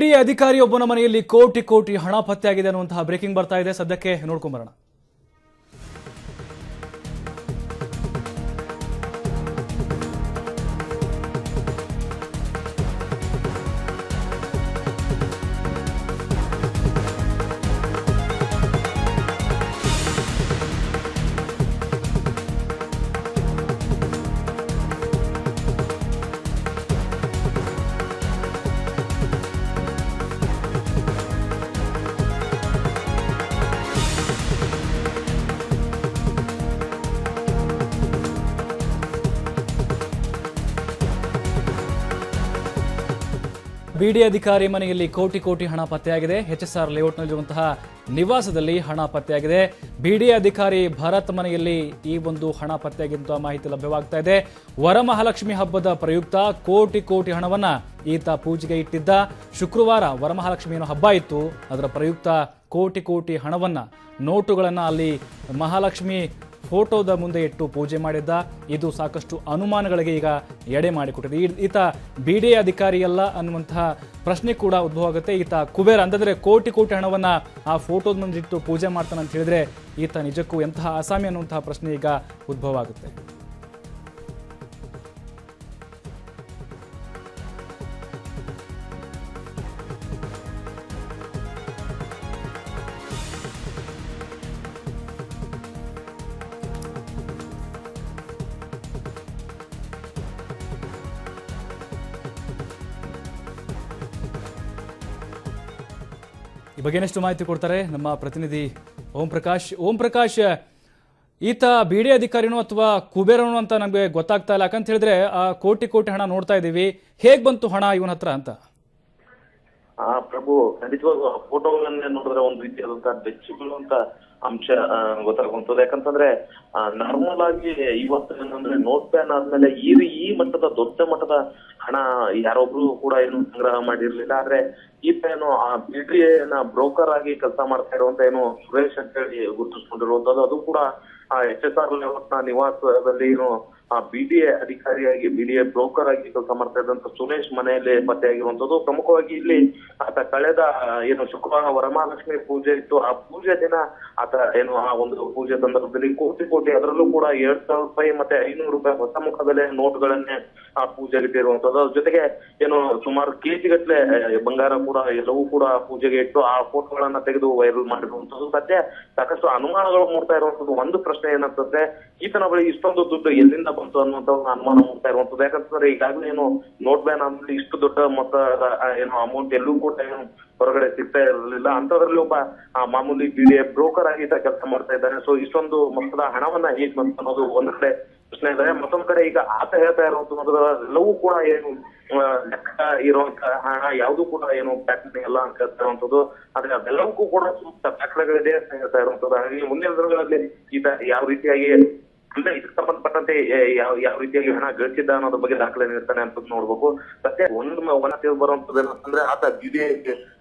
BDA ಅಧಿಕಾರಿಯೊಬ್ಬನ ಮನೆಯಲ್ಲಿ ಕೋಟಿ ಕೋಟಿ ಹಣ ಪತ್ತೆಯಾಗಿದೆ ಅನ್ನುವಂತಹ ಬ್ರೇಕಿಂಗ್ ಬರ್ತಾ ಇದೆ. ಸದ್ಯಕ್ಕೆ ನೋಡ್ಕೊಂಡು ಬರೋಣ. ಬಿಡಿಎ ಅಧಿಕಾರಿ ಮನೆಯಲ್ಲಿ ಕೋಟಿ ಕೋಟಿ ಹಣ ಪತ್ತೆಯಾಗಿದೆ. HSR ಲೇಔಟ್ನಲ್ಲಿರುವಂತಹ ನಿವಾಸದಲ್ಲಿ ಹಣ ಪತ್ತೆಯಾಗಿದೆ. ಬಿಡಿಎ ಅಧಿಕಾರಿ ಭರತ್ ಮನೆಯಲ್ಲಿ ಈ ಒಂದು ಹಣ ಪತ್ತೆಯಾಗಿದ್ದ ಮಾಹಿತಿ ಲಭ್ಯವಾಗ್ತಾ ಇದೆ. ವರಮಹಾಲಕ್ಷ್ಮಿ ಹಬ್ಬದ ಪ್ರಯುಕ್ತ ಕೋಟಿ ಕೋಟಿ ಹಣವನ್ನ ಈತ ಪೂಜೆಗೆ ಇಟ್ಟಿದ್ದ. ಶುಕ್ರವಾರ ವರಮಹಾಲಕ್ಷ್ಮಿ ಏನೋ ಹಬ್ಬ ಇತ್ತು, ಅದರ ಪ್ರಯುಕ್ತ ಕೋಟಿ ಕೋಟಿ ಹಣವನ್ನ ನೋಟುಗಳನ್ನ ಅಲ್ಲಿ ಮಹಾಲಕ್ಷ್ಮಿ ಫೋಟೋದ ಮುಂದೆ ಇಟ್ಟು ಪೂಜೆ ಮಾಡಿದ್ದ. ಇದು ಸಾಕಷ್ಟು ಅನುಮಾನಗಳಿಗೆ ಈಗ ಎಡೆ ಮಾಡಿಕೊಟ್ಟಿದೆ. ಈತ ಬಿಡಿಎ ಅಧಿಕಾರಿಯಲ್ಲ ಅನ್ನುವಂತಹ ಪ್ರಶ್ನೆ ಕೂಡ ಉದ್ಭವ ಆಗುತ್ತೆ. ಈತ ಕುಬೇರ ಅಂತಂದ್ರೆ ಕೋಟಿ ಕೋಟಿ ಹಣವನ್ನ ಆ ಫೋಟೋದ ಮುಂದೆ ಇಟ್ಟು ಪೂಜೆ ಮಾಡ್ತಾನೆ ಅಂತ ಹೇಳಿದ್ರೆ ಈತ ನಿಜಕ್ಕೂ ಎಂತಹ ಅಸಾಮಿ ಅನ್ನುವಂತಹ ಪ್ರಶ್ನೆ ಈಗ ಉದ್ಭವ ಆಗುತ್ತೆ. ಈ ಬಗ್ಗೆ ಇನ್ನಷ್ಟು ಮಾಹಿತಿ ಕೊಡ್ತಾರೆ ನಮ್ಮ ಪ್ರತಿನಿಧಿ ಓಂ ಪ್ರಕಾಶ್. ಈತ ಬಿಡಿಎ ಅಧಿಕಾರಿನೋ ಅಥವಾ ಕುಬೇರನೋ ಅಂತ ನಮಗೆ ಗೊತ್ತಾಗ್ತಾ ಇಲ್ಲ. ಯಾಕಂತ ಹೇಳಿದ್ರೆ ಆ ಕೋಟಿ ಕೋಟಿ ಹಣ ನೋಡ್ತಾ ಇದೀವಿ, ಹೇಗ್ ಬಂತು ಹಣ ಇವನ ಹತ್ರ ಅಂತ? ಪ್ರಭು, ಖಂಡಿತವಾಗೂ ಫೋಟೋಗಳನ್ನೇ ನೋಡಿದ್ರೆ ಒಂದು ರೀತಿಯಾದಂತಹ ಬೆಚ್ಚುಕೊಳ್ಳುವಂತ ಅಂಶ ಗೊತ್ತಾಗುವಂಥದ್ದು. ಯಾಕಂತಂದ್ರೆ ನಾರ್ಮಲ್ ಆಗಿ ಇವತ್ತು ಏನಂದ್ರೆ ನೋಟ್ ಬ್ಯಾನ್ ಆದ್ಮೇಲೆ ಈ ಮಟ್ಟದ ದೊಡ್ಡ ಮಟ್ಟದ ಹಣ ಯಾರೊಬ್ರು ಕೂಡ ಏನು ಸಂಗ್ರಹ ಮಾಡಿರ್ಲಿಲ್ಲ. ಆದ್ರೆ ಈತ ಏನು ಆ ಬಿಡಿಎ ಬ್ರೋಕರ್ ಆಗಿ ಕೆಲಸ ಮಾಡ್ತಾ ಇರುವಂತ ಏನು ಸುರೇಶ್ ಅಂತ ಹೇಳಿ ಗುರುತಿಸ್ಕೊಂಡಿರುವಂತದ್ದು, ಅದು ಕೂಡ ಆ HSR ಲೇಔಟ್ನ ನಿವಾಸದಲ್ಲಿ ಏನು ಆ ಬಿಡಿಎ ಅಧಿಕಾರಿಯಾಗಿ ಬಿಡಿಎ ಬ್ರೋಕರ್ ಆಗಿ ಕೆಲಸ ಮಾಡ್ತಾ ಇದ್ದಂತ ಸುರೇಶ್ ಮನೆಯಲ್ಲಿ ಪತ್ತೆಯಾಗಿರುವಂತದ್ದು. ಪ್ರಮುಖವಾಗಿ ಇಲ್ಲಿ ಆತ ಕಳೆದ ಏನು ಶುಕ್ರವಾರ ವರಮಹಾಲಕ್ಷ್ಮಿ ಪೂಜೆ ಇತ್ತು, ಆ ಪೂಜೆ ದಿನ ಆತ ಏನು ಆ ಒಂದು ಪೂಜೆ ಸಂದರ್ಭದಲ್ಲಿ ಕೋಟಿ ಕೋಟಿ, ಅದರಲ್ಲೂ ಕೂಡ 2,000 ರೂಪಾಯಿ ಮತ್ತೆ 500 ರೂಪಾಯಿ ಹೊಸ ಮುಖ ಬೆಲೆ ನೋಟ್ಗಳನ್ನೇ ಆ ಪೂಜೆಗೆ ಇಟ್ಟಿರುವಂತದ್ದು. ಅದ್ರ ಜೊತೆಗೆ ಏನು ಸುಮಾರು ಕೆಜಿ ಗಟ್ಟಲೆ ಬಂಗಾರ ಕೂಡ ಎಲ್ಲವೂ ಕೂಡ ಪೂಜೆಗೆ ಇಟ್ಟು ಆ ಫೋಟೋಗಳನ್ನ ತೆಗೆದು ವೈರಲ್ ಮಾಡಿರುವಂತದ್ದು. ಸದ್ಯ ಸಾಕಷ್ಟು ಅನುಮಾನಗಳು ಮೂಡ್ತಾ ಇರುವಂತದ್ದು. ಒಂದು ಪ್ರಶ್ನೆ ಏನಂತಂದ್ರೆ, ಈತನ ಬಳಿ ಇಷ್ಟೊಂದು ದುಡ್ಡು ಎಲ್ಲಿಂದ ಬಂತು ಅನ್ನುವಂತ ಅನುಮಾನ ಮೂಡ್ತಾ ಇರುವಂತದ್ದು. ಯಾಕಂತಂದ್ರೆ ಈಗಾಗಲೇ ಏನು ನೋಟ್ ಬ್ಯಾನ್ ಆದ್ಮೇಲೆ ಇಷ್ಟು ದೊಡ್ಡ ಮೊತ್ತದ ಏನು ಅಮೌಂಟ್ ಎಲ್ಲೂ ಕೂಡ ಏನು ಹೊರಗಡೆ ಸಿಗ್ತಾ ಇರಲಿಲ್ಲ. ಅಂತದ್ರಲ್ಲಿ ಒಬ್ಬ ಮಾಮೂಲಿ ಬಿಡಿಎ ಬ್ರೋಕರ್ ಆಗಿ ಕೆಲಸ ಮಾಡ್ತಾ ಇದ್ದಾನೆ. ಸೊ ಇಷ್ಟೊಂದು ಮೊತ್ತದ ಹಣವನ್ನ ಹೇಗ್ ಬಂತು ಅನ್ನೋದು ಒಂದ್ ಕಡೆ ಪ್ರಶ್ನೆ ಇದೆ. ಮತ್ತೊಂದ್ ಕಡೆ ಈಗ ಆತ ಹೇಳ್ತಾ ಇರುವಂತದ್ದು ಎಲ್ಲವೂ ಕೂಡ ಏನು ಲೆಕ್ಕ ಇರುವಂತ ಹಣ ಯಾವ್ದು ಕೂಡ ಏನು ಪ್ಯಾಟರ್ನ್ ಎಲ್ಲ ಅಂತ ಹೇಳ್ತಾ ಇರುವಂತದ್ದು. ಆದ್ರೆ ಅದೆಲ್ಲವಕ್ಕೂ ಕೂಡ ಸೂಕ್ತ ದಾಖಲೆಗಳಿದೆ ಅಂತ ಹೇಳ್ತಾ ಇರುವಂತದ್ದು. ಹಾಗಾಗಿ ಮುಂದಿನ ದಿನಗಳಲ್ಲಿ ಈತ ಯಾವ ರೀತಿಯಾಗಿ ಅಂದ್ರೆ ಇದಕ್ಕೆ ಸಂಬಂಧಪಟ್ಟಂತೆ ಯಾವ ರೀತಿಯಾಗಿ ಹಣ ಗಳಿಸಿದ್ದ ಅನ್ನೋದ್ರ ಬಗ್ಗೆ ದಾಖಲೆ ನೀಡ್ತಾನೆ ಅಂತ ನೋಡ್ಬೇಕು. ಸದ್ಯ ಒಂದ್ ತಿಳಿದು ಬರುವಂತದ್ದು ಏನಂತಂದ್ರೆ, ಆತ ಬಿಡಿಎ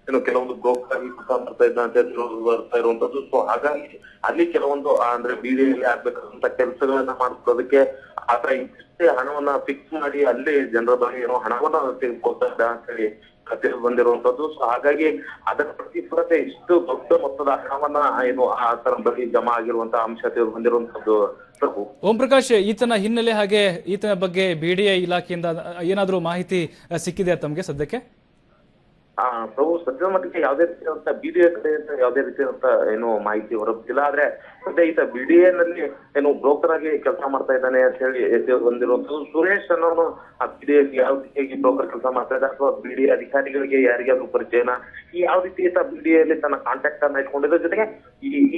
ಏನು ಕೆಲವೊಂದು ಬ್ರೋಕರ್ ಆಗಿ ಕೆಲಸ ಮಾಡ್ತಾ ಇದ್ದ ಅಂತ ಬರ್ತಾ ಇರುವಂತದ್ದು. ಸೊ ಹಾಗಾಗಿ ಅಲ್ಲಿ ಕೆಲವೊಂದು ಅಂದ್ರೆ ಬಿಡಿಎಲ್ಲಿ ಆಗ್ಬೇಕಾದಂತ ಕೆಲಸಗಳನ್ನ ಮಾಡ್ಕೊಳ್ಳೋದಕ್ಕೆ ಆತ ಇಷ್ಟೇ ಹಣವನ್ನ ಫಿಕ್ಸ್ ಮಾಡಿ ಅಲ್ಲಿ ಜನರ ಬಗ್ಗೆ ಏನೋ ಹಣವನ್ನ ತೆಗೆದುಕೊಳ್ತಾ ಇದ್ದ ಅಂತ ಹೇಳಿ ತಿಳಿದು ಬಂದಿರುವಂತದ್ದು. ಸೊ ಹಾಗಾಗಿ ಅದರ ಪ್ರತಿಫಲತೆ ಇಷ್ಟು ದೊಡ್ಡ ಮೊತ್ತದ ಹಣವನ್ನ ಏನು ಆತನ ಬಳಿ ಜಮಾ ಆಗಿರುವಂತಹ ಅಂಶ ತಿಳಿದು ಬಂದಿರುವಂತದ್ದು. ಓಂ ಪ್ರಕಾಶ್, ಈತನ ಹಿನ್ನೆಲೆ ಹಾಗೆ ಈತನ ಬಗ್ಗೆ ಬಿಡಿಎ ಇಲಾಖೆಯಿಂದ ಏನಾದ್ರೂ ಮಾಹಿತಿ ಸಿಕ್ಕಿದೆ ತಮಗೆ ಸದ್ಯಕ್ಕೆ? ಪ್ರಭು, ಸದ್ಯದ ಮಟ್ಟಿಗೆ ಯಾವುದೇ ರೀತಿಯಾದಂತ ಬಿಡಿಎ ಕಡೆಯಿಂದ ಯಾವುದೇ ರೀತಿಯಾದಂತ ಏನು ಮಾಹಿತಿ ಹೊರಬಿಟ್ಟಿಲ್ಲ. ಆದ್ರೆ ಸದ್ಯ ಈತ ಬಿಡಿಎ ನಲ್ಲಿ ಏನು ಬ್ರೋಕರ್ ಆಗಿ ಕೆಲಸ ಮಾಡ್ತಾ ಇದ್ದಾನೆ ಅಂತ ಹೇಳಿ ಬಂದಿರುವಂತದ್ದು. ಸುರೇಶ್ ಅನ್ನೋನು ಆ ಬಿಡಿಎ ಯಾವ ರೀತಿಯಾಗಿ ಬ್ರೋಕರ್ ಕೆಲಸ ಮಾಡ್ತಾ ಇದ್ದಾರೆ ಅಥವಾ ಬಿಡಿಎ ಅಧಿಕಾರಿಗಳಿಗೆ ಯಾರಿಗಾದ್ರೂ ಪರಿಚಯನ, ಈ ಯಾವ ರೀತಿ ಈತ ಬಿಡಿಎಲ್ಲಿ ತನ್ನ ಕಾಂಟ್ಯಾಕ್ಟ್ ಅನ್ನ ಇಟ್ಕೊಂಡಿದ್ರ ಜೊತೆಗೆ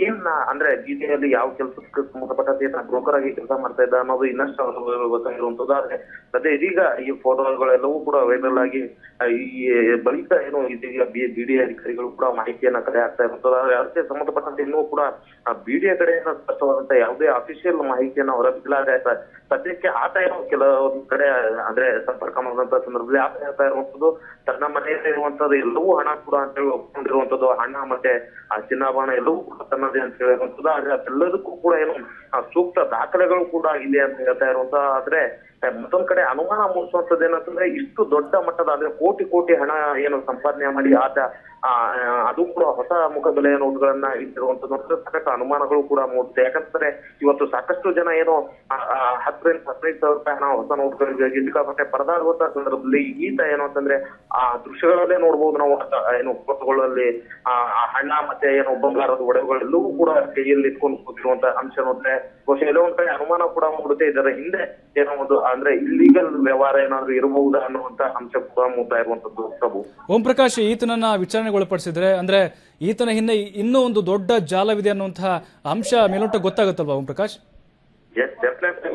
ಏನ್ ಅಂದ್ರೆ ಬಿಡಿಎ ಅಲ್ಲಿ ಯಾವ ಕೆಲಸಕ್ಕೆ ಸಂಬಂಧಪಟ್ಟಂತೆ ಈತ ಬ್ರೋಕರ್ ಆಗಿ ಕೆಲಸ ಮಾಡ್ತಾ ಇದ್ದ ಅನ್ನೋದು ಇನ್ನಷ್ಟು ಗೊತ್ತಾಗಿರುವಂತದ್ದು. ಆದ್ರೆ ಸದ್ಯ ಇದೀಗ ಈ ಫೋಟೋಗಳೆಲ್ಲವೂ ಕೂಡ ವೈರಲ್ ಆಗಿ ಈ ಬಳಿಕ ಏನು ಇದೀಗ ಬಿಡಿಎ ಅಧಿಕಾರಿಗಳು ಕೂಡ ಮಾಹಿತಿಯನ್ನ ಕಲೆ ಆಗ್ತಾ ಇರುವಂತದ್ದು. ಅದಕ್ಕೆ ಸಂಬಂಧಪಟ್ಟಂತೆ ಇನ್ನೂ ಕೂಡ ಬಿಡಿಎ ಕಡೆಯಿಂದ ಸ್ಪಷ್ಟವಾದಂತ ಯಾವುದೇ ಅಫಿಷಿಯಲ್ ಮಾಹಿತಿಯನ್ನ ಹೊರಬಿಟ್ಟಿಲ್ಲ. ಆದ್ರೆ ಸದ್ಯಕ್ಕೆ ಆತ ಏನೋ ಕೆಲವೊಂದು ಕಡೆ ಅಂದ್ರೆ ಸಂಪರ್ಕ ಮಾಡಿದಂತ ಸಂದರ್ಭದಲ್ಲಿ ಆತ ಹೇಳ್ತಾ ಇರುವಂತದ್ದು, ತನ್ನ ಮನೆಯಲ್ಲಿ ಇರುವಂತದ್ದು ಎಲ್ಲವೂ ಹಣ ಕೂಡ ಅಂತ ಹೇಳಿ ಒಪ್ಕೊಂಡಿರುವಂತದ್ದು. ಹಣ ಮತ್ತೆ ಆ ಚಿನ್ನಾಭರಣ ಎಲ್ಲವೂ ಕೂಡ ತನ್ನದೇ ಅಂತ ಹೇಳಿರುವಂತದ್ದು. ಆದ್ರೆ ಅದೆಲ್ಲದಕ್ಕೂ ಕೂಡ ಏನು ಸೂಕ್ತ ದಾಖಲೆಗಳು ಕೂಡ ಇದೆ ಅಂತ ಹೇಳ್ತಾ ಇರುವಂತ. ಆದ್ರೆ ಮತ್ತೊಂದ್ ಕಡೆ ಅನುಮಾನ ಮೂಡಿಸುವಂತದ್ದು ಏನಂತಂದ್ರೆ ಇಷ್ಟು ದೊಡ್ಡ ಮಟ್ಟದ ಅಂದ್ರೆ ಕೋಟಿ ಹಣ ಏನು ಸಂಪಾದನೆ ಮಾಡಿ ಆತ ಅದು ಕೂಡ ಹೊಸ ಮುಖಬೆಲೆಯ ನೋಟುಗಳನ್ನ ಇಟ್ಟಿರುವಂತದ್ದು ಸಾಕಷ್ಟು ಅನುಮಾನಗಳು ಕೂಡ ಮೂಡುತ್ತೆ. ಯಾಕಂದ್ರೆ ಇವತ್ತು ಸಾಕಷ್ಟು ಜನ ಏನು 10,000-15,000 ರೂಪಾಯಿ ಹಣ ಹೊಸ ನೋಟುಗಳಿಗೆ ಸಿಕ್ಕಾಪಟ್ಟೆ ಪರದಾಡುವಂತ ಸಂದರ್ಭದಲ್ಲಿ ಈತ ಏನು ಅಂತಂದ್ರೆ ಆ ದೃಶ್ಯಗಳಲ್ಲೇ ನೋಡ್ಬೋದು ನಾವು. ಏನು ಫೋಟೋಗಳಲ್ಲಿ ಹಣ ಮತ್ತೆ ಏನು ಬಂಗಾರದ ಒಡವೆಗಳೆಲ್ಲವೂ ಕೂಡ ಕೈಯಲ್ಲಿ ಇಟ್ಕೊಂಡು ಕೂತಿರುವಂತ ಅಂಶ ನೋಡಿದ್ರೆ ಬಹುಶಃ ಎಲ್ಲೋ ಒಂದ್ ಕಡೆ ಅನುಮಾನ ಕೂಡ ಮೂಡುತ್ತೆ. ಇದರ ಹಿಂದೆ ಏನೋ ಒಂದು ಅಂದ್ರೆ ಇಲ್ಲೀಗಲ್ ವ್ಯವಹಾರ ಏನಾದ್ರು ಇರಬಹುದಾ ಅನ್ನುವಂತ ಅಂಶ ಕೂಡ ಮೂಡ್ತಾ ಇರುವಂತದ್ದು ಪ್ರಭು. ಓಂ ಪ್ರಕಾಶ್, ಈತನನ್ನ ವಿಚಾರಣೆಗೊಳಪಡಿಸಿದ್ರೆ ಅಂದ್ರೆ ಈತನ ಹಿಂದೆ ಇನ್ನೂ ಒಂದು ದೊಡ್ಡ ಜಾಲವಿದೆ ಅನ್ನುವಂತಹ ಅಂಶ ಮೇಲೋಟ ಗೊತ್ತಾಗುತ್ತಲ್ವಾ ಓಂ ಪ್ರಕಾಶ್? ಎಸ್, ಡೆಫಿನೆಟ್ಲಿ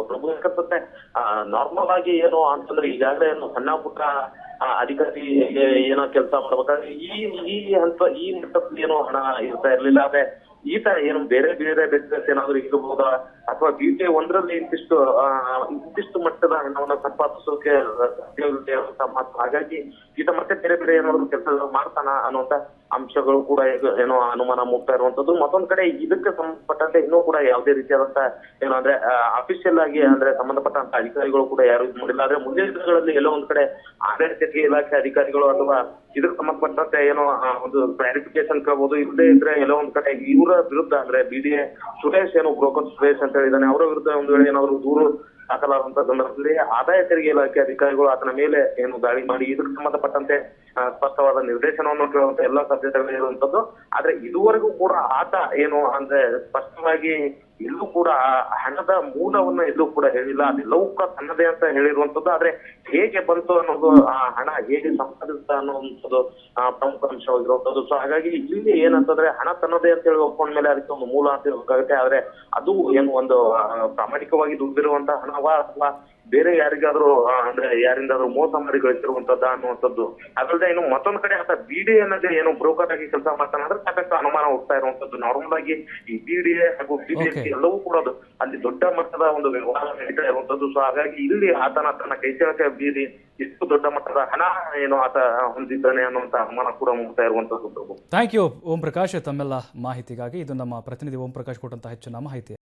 ಪ್ರಭು. ಯಾಕಂತಂದ್ರೆ ನಾರ್ಮಲ್ ಆಗಿ ಏನು ಅಂತಂದ್ರೆ ಈಗಾಗಲೇ ಏನು ಸಣ್ಣ ಪುಟ್ಟ ಅಧಿಕಾರಿ ಏನೋ ಕೆಲಸ ಮಾಡ್ಬೇಕಾದ್ರೆ ಈ ಮಟ್ಟದಲ್ಲಿ ಏನೋ ಹಣ ಇರ್ತಾ ಇರ್ಲಿಲ್ಲ. ಆದ್ರೆ ಈತ ಏನು ಬೇರೆ ಬಿಸ್ನೆಸ್ ಏನಾದ್ರು ಇರಬಹುದಾ ಅಥವಾ BTA 1ರಲ್ಲಿ ಇಂತಿಷ್ಟು ಮಟ್ಟದ ಹಣವನ್ನ ಸಂಪಾದಿಸೋಕೆ ಸಾಧ್ಯವಿದೆ ಅಂತ ಮಾತು. ಹಾಗಾಗಿ ಈತ ಮತ್ತೆ ಬೇರೆ ಏನಾದ್ರು ಕೆಲಸ ಮಾಡ್ತಾನ ಅನ್ನುವಂತ ಅಂಶಗಳು ಕೂಡ ಏನೋ ಅನುಮಾನ ಮೂಡ್ತಾ ಇರುವಂತದ್ದು. ಮತ್ತೊಂದ್ ಕಡೆ ಇದಕ್ಕೆ ಸಂಬಂಧಪಟ್ಟಂತೆ ಇನ್ನೂ ಕೂಡ ಯಾವುದೇ ರೀತಿಯಾದಂತ ಏನು ಅಂದ್ರೆ ಅಫಿಷಿಯಲ್ ಆಗಿ ಅಂದ್ರೆ ಸಂಬಂಧಪಟ್ಟಂತ ಅಧಿಕಾರಿಗಳು ಕೂಡ ಯಾರು ಇದು ಮಾಡಿಲ್ಲ. ಆದ್ರೆ ಮುಂದಿನ ದಿನಗಳಲ್ಲಿ ಎಲ್ಲೋ ಒಂದ್ ಕಡೆ ಆದಾಯ ತೆರಿಗೆ ಇಲಾಖೆ ಅಧಿಕಾರಿಗಳು ಅಥವಾ ಇದಕ್ಕೆ ಸಂಬಂಧಪಟ್ಟಂತೆ ಏನೋ ಒಂದು ಕ್ಲಾರಿಫಿಕೇಶನ್ ಕೇಳಬಹುದು. ಇಲ್ಲದೆ ಇದ್ರೆ ಎಲ್ಲೋ ಒಂದ್ ಕಡೆ ಇವರ ವಿರುದ್ಧ ಅಂದ್ರೆ BDA ಸುರೇಶ್ ಏನು ಬ್ರೋಕರ್ ಸುರೇಶ್ ಅಂತ ಹೇಳಿದಾನೆ ಅವರ ವಿರುದ್ಧ ಒಂದು ವೇಳೆ ಏನಾದ್ರು ದೂರು ದಾಖಲಾದಂತ ಸಂದರ್ಭದಲ್ಲಿ ಆದಾಯ ತೆರಿಗೆ ಇಲಾಖೆ ಅಧಿಕಾರಿಗಳು ಆತನ ಮೇಲೆ ಏನು ದಾಳಿ ಮಾಡಿ ಇದಕ್ಕೆ ಸಂಬಂಧಪಟ್ಟಂತೆ ಸ್ಪಷ್ಟವಾದ ನಿರ್ದೇಶನವನ್ನು ಕೇಳುವಂತ ಎಲ್ಲಾ ಸಾಧ್ಯತೆಗಳು ಇರುವಂತದ್ದು. ಆದ್ರೆ ಇದುವರೆಗೂ ಕೂಡ ಆತ ಏನು ಅಂದ್ರೆ ಸ್ಪಷ್ಟವಾಗಿ ಎಲ್ಲೂ ಕೂಡ ಹಣದ ಮೂಲವನ್ನ ಎಲ್ಲೂ ಕೂಡ ಹೇಳಿಲ್ಲ. ಅದೆಲ್ಲವೂ ಕೂಡ ತನ್ನದೇ ಅಂತ ಹೇಳಿರುವಂತದ್ದು. ಆದ್ರೆ ಹೇಗೆ ಬಂತು ಅನ್ನೋದು, ಆ ಹಣ ಹೇಗೆ ಸಂಪಾದಿಸ್ತ ಅನ್ನುವಂಥದ್ದು ಪ್ರಮುಖ ಅಂಶವಾಗಿರುವಂತದ್ದು. ಸೊ ಹಾಗಾಗಿ ಇಲ್ಲಿ ಏನಂತಂದ್ರೆ ಹಣ ತನ್ನದೇ ಅಂತ ಹೇಳಿ ಒಪ್ಕೊಂಡ್ಮೇಲೆ ಅದಕ್ಕೆ ಒಂದು ಮೂಲ ಅಂತ ಹೇಳ್ಬೇಕಾಗುತ್ತೆ. ಆದ್ರೆ ಅದು ಏನು ಒಂದು ಪ್ರಾಮಾಣಿಕವಾಗಿ ದುಡ್ಡಿರುವಂತ ಹಣವಾ ಅಥವಾ ಬೇರೆ ಯಾರಿಗಾದ್ರೂ ಅಂದ್ರೆ ಯಾರಿಂದಾದ್ರೂ ಮೋಸ ಮಾಡಿ ಗಳಿಸಿರುವಂತದ್ದ ಅನ್ನುವಂಥದ್ದು. ಅದಲ್ಲದೆ ಇನ್ನು ಮತ್ತೊಂದ್ ಕಡೆ ಆತ BDA ಅನ್ನೋದೇ ಏನು ಬ್ರೋಕರ್ ಆಗಿ ಕೆಲಸ ಮಾಡ್ತಾನೆ ಅಂದ್ರೆ ಸಾಕಷ್ಟು ಅನುಮಾನ ಹೋಗ್ತಾ ಇರುವಂತದ್ದು. ನಾರ್ಮಲ್ ಆಗಿ ಈ BDA ಹಾಗೂ BDA ಎಲ್ಲವೂ ಕೂಡ ಅಲ್ಲಿ ದೊಡ್ಡ ಮಟ್ಟದ ಒಂದು ವ್ಯವಹಾರ ನಡೀತಾ ಇರುವಂತದ್ದು. ಸೊ ಹಾಗಾಗಿ ಇಲ್ಲಿ ಆತನ ತನ್ನ ಕೈಚಳಕ ಬೀರಿ ಇಷ್ಟು ದೊಡ್ಡ ಮಟ್ಟದ ಹಣ ಏನು ಆತ ಹೊಂದಿದ್ದಾನೆ ಅನ್ನುವಂತ ಅನುಮಾನ ಕೂಡ ಮೂಡ್ತಾ ಇರುವಂತದ್ದು. ಥ್ಯಾಂಕ್ ಯು ಓಂ ಪ್ರಕಾಶ್ ತಮ್ಮೆಲ್ಲ ಮಾಹಿತಿಗಾಗಿ. ಇದು ನಮ್ಮ ಪ್ರತಿನಿಧಿ ಓಂ ಪ್ರಕಾಶ್ ಕೊಟ್ಟಂತಹ ಹೆಚ್ಚಿನ ಮಾಹಿತಿ.